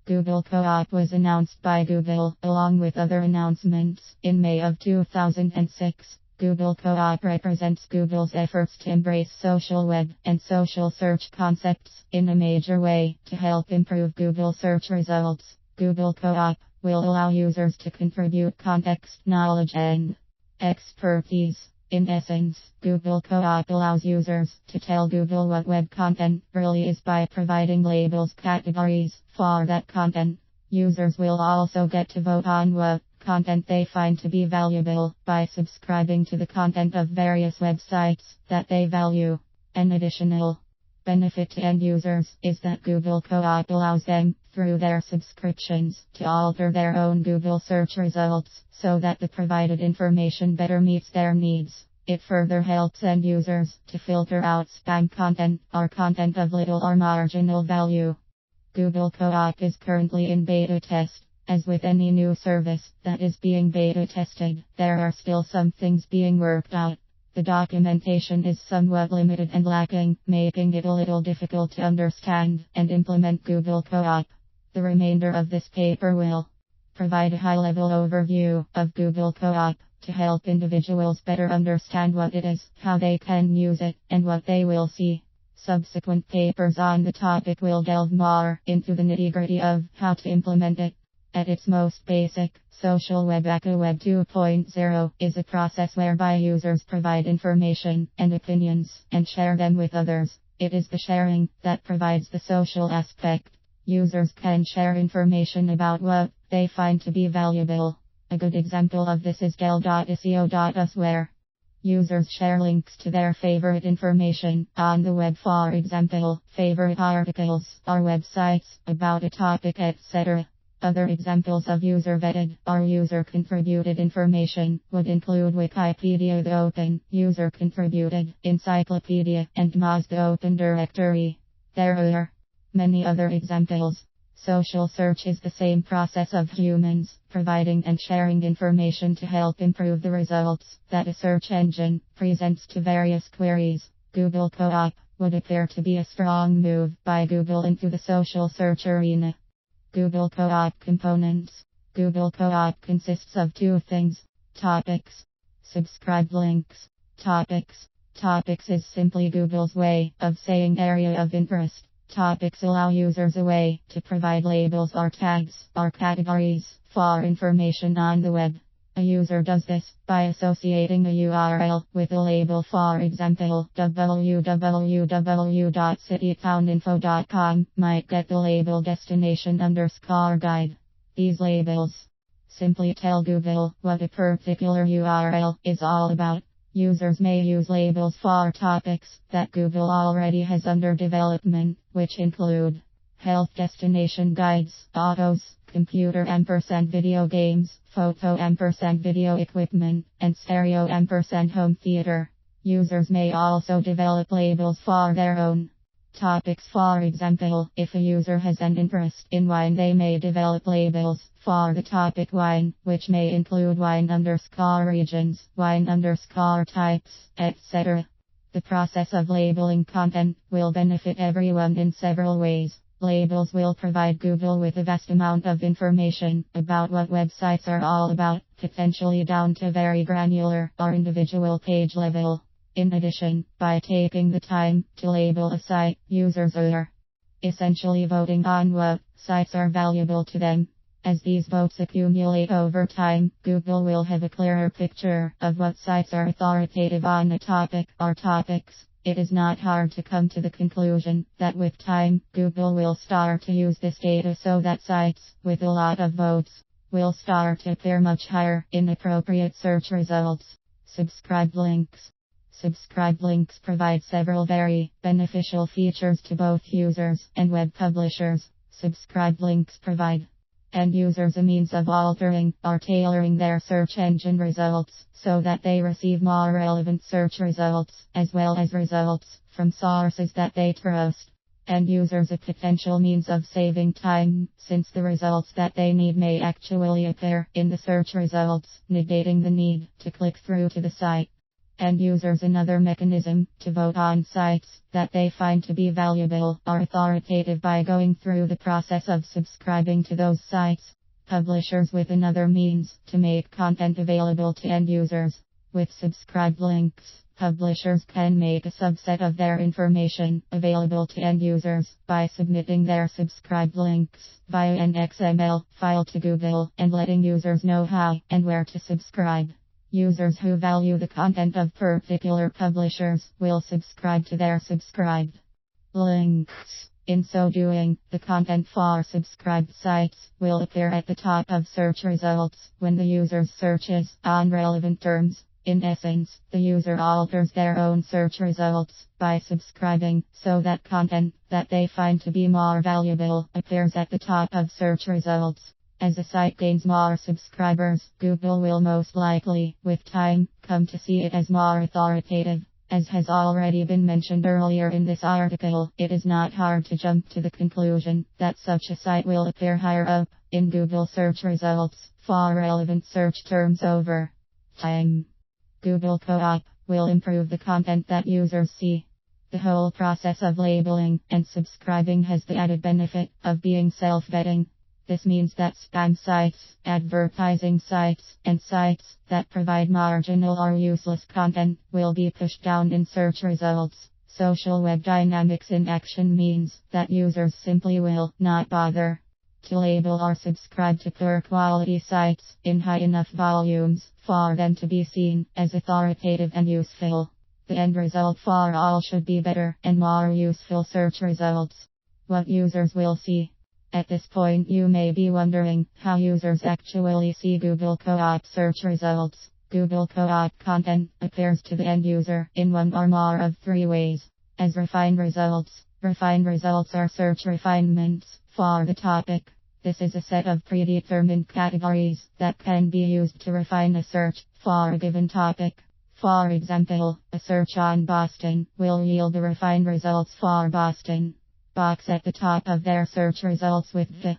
Google Co-op was announced by Google, along with other announcements, in May of 2006. Google Co-op represents Google's efforts to embrace social web and social search concepts in a major way to help improve Google search results. Google Co-op will allow users to contribute context, knowledge, and expertise. In essence, Google Co-op allows users to tell Google what web content really is by providing labels, categories for that content. Users will also get to vote on what content they find to be valuable by subscribing to the content of various websites that they value. An additional benefit to end users is that Google Co-op allows them, through their subscriptions, to alter their own Google search results so that the provided information better meets their needs. It further helps end users to filter out spam content or content of little or marginal value. Google Co-op is currently in beta test. As with any new service that is being beta tested, there are still some things being worked out. The documentation is somewhat limited and lacking, making it a little difficult to understand and implement Google Co-op. The remainder of this paper will provide a high-level overview of Google Co-op to help individuals better understand what it is, how they can use it, and what they will see. Subsequent papers on the topic will delve more into the nitty-gritty of how to implement it. At its most basic, Social Web Echo Web 2.0 is a process whereby users provide information and opinions and share them with others. It is the sharing that provides the social aspect. Users can share information about what they find to be valuable. A good example of this is Gel.ico.us, where users share links to their favorite information on the web, for example, favorite articles or websites about a topic, etc. Other examples of user-vetted or user-contributed information would include Wikipedia, the Open User-Contributed Encyclopedia, and Moz, the Open Directory. There are many other examples. Social search is the same process of humans providing and sharing information to help improve the results that a search engine presents to various queries. Google Co-op would appear to be a strong move by Google into the social search arena. Google Co-op components. Google Co-op consists of two things: topics, subscribed links. Topics. Topics is simply Google's way of saying area of interest. Topics allow users a way to provide labels or tags or categories for information on the web. A user does this by associating a URL with a label, for example, www.citytowninfo.com might get the label destination_guide. These labels simply tell Google what a particular URL is all about. Users may use labels for topics that Google already has under development, which include health destination guides, autos, computer & video games, photo & video equipment, and stereo & home theater. Users may also develop labels for their own topics. For example, if a user has an interest in wine, they may develop labels for the topic wine, which may include wine_regions, wine_types, etc. The process of labeling content will benefit everyone in several ways. Labels will provide Google with a vast amount of information about what websites are all about, potentially down to very granular or individual page level. In addition, by taking the time to label a site, users are essentially voting on what sites are valuable to them. As these votes accumulate over time, Google will have a clearer picture of what sites are authoritative on a topic or topics. It is not hard to come to the conclusion that with time, Google will start to use this data so that sites with a lot of votes will start to appear much higher in appropriate search results. Subscribed links. Subscribed links provide several very beneficial features to both users and web publishers. Subscribed links provide end users a means of altering or tailoring their search engine results so that they receive more relevant search results, as well as results from sources that they trust. End users a potential means of saving time, since the results that they need may actually appear in the search results, negating the need to click through to the site. End users. Another mechanism to vote on sites that they find to be valuable or authoritative by going through the process of subscribing to those sites. Publishers. With another means to make content available to end users. With subscribed links, publishers can make a subset of their information available to end users by submitting their subscribed links via an XML file to Google and letting users know how and where to subscribe. Users who value the content of particular publishers will subscribe to their subscribed links. In so doing, the content for subscribed sites will appear at the top of search results when the user searches on relevant terms. In essence, the user alters their own search results by subscribing so that content that they find to be more valuable appears at the top of search results. As a site gains more subscribers, Google will most likely, with time, come to see it as more authoritative. As has already been mentioned earlier in this article, it is not hard to jump to the conclusion that such a site will appear higher up in Google search results for relevant search terms over time. Google Co-op will improve the content that users see. The whole process of labeling and subscribing has the added benefit of being self-vetting. This means that spam sites, advertising sites, and sites that provide marginal or useless content will be pushed down in search results. Social web dynamics in action means that users simply will not bother to label or subscribe to poor quality sites in high enough volumes for them to be seen as authoritative and useful. The end result for all should be better and more useful search results. What users will see. At this point you may be wondering how users actually see Google Co-op search results. Google Co-op content appears to the end user in one or more of three ways. As refined results. Refined results are search refinements for the topic. This is a set of predetermined categories that can be used to refine a search for a given topic. For example, a search on Boston will yield the refined results for Boston box at the top of their search results with the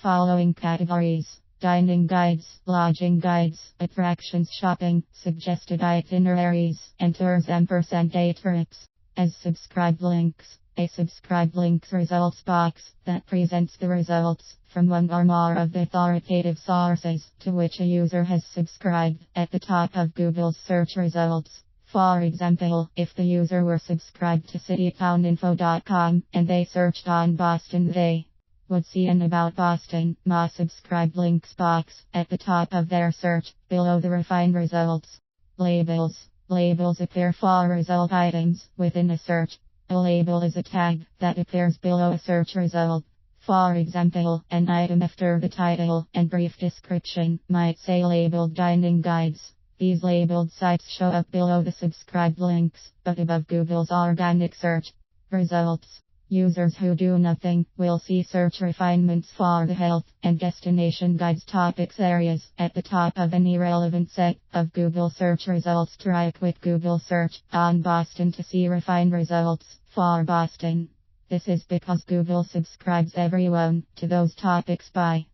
following categories: dining guides, lodging guides, attractions, shopping, suggested itineraries, and tours &a trips. As subscribed links. A subscribed links results box that presents the results from one or more of the authoritative sources to which a user has subscribed at the top of Google's search results. For example, if the user were subscribed to citytowninfo.com and they searched on Boston, they would see an About Boston, Ma subscribed links box at the top of their search, below the refined results. Labels. Labels appear for result items within a search. A label is a tag that appears below a search result. For example, an item after the title and brief description might say labeled dining guides. These labeled sites show up below the subscribed links, but above Google's organic search results. Users who do nothing will see search refinements for the health and destination guides topics areas at the top of any relevant set of Google search results. Try a quick Google search on Boston to see refined results for Boston. This is because Google subscribes everyone to those topics by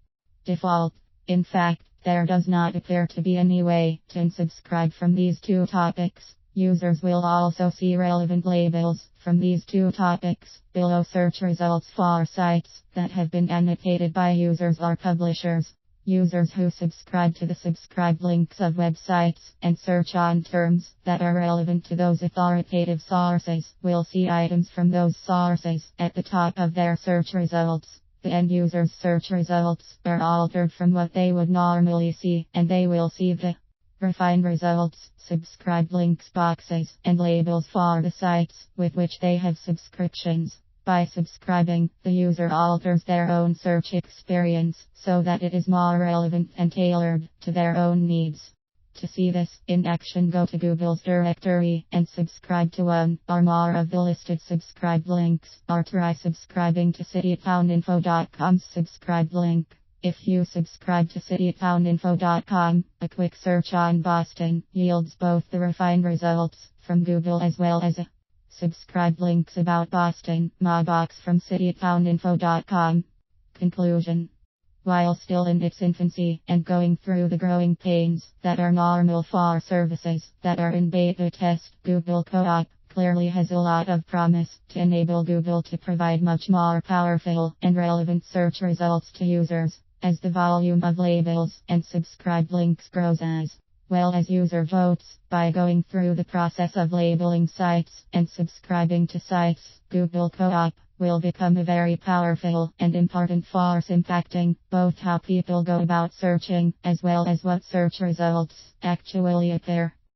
default. In fact, there does not appear to be any way to unsubscribe from these two topics. Users will also see relevant labels from these two topics below search results for sites that have been annotated by users or publishers. Users who subscribe to the subscribed links of websites and search on terms that are relevant to those authoritative sources will see items from those sources at the top of their search results. The end user's search results are altered from what they would normally see, and they will see the refined results, subscribed links boxes, and labels for the sites with which they have subscriptions. By subscribing, the user alters their own search experience so that it is more relevant and tailored to their own needs. To see this in action, go to Google's directory and subscribe to one or more of the listed subscribed links, or try subscribing to citytowninfo.com's subscribed link. If you subscribe to citytowninfo.com, a quick search on Boston yields both the refined results from Google as well as a subscribed links about Boston, Ma box from citytowninfo.com. Conclusion. While still in its infancy and going through the growing pains that are normal for services that are in beta test, Google Co-op clearly has a lot of promise to enable Google to provide much more powerful and relevant search results to users, as the volume of labels and subscribed links grows as well as user votes. By going through the process of labeling sites and subscribing to sites, Google Co-op will become a very powerful and important force impacting both how people go about searching as well as what search results actually appear.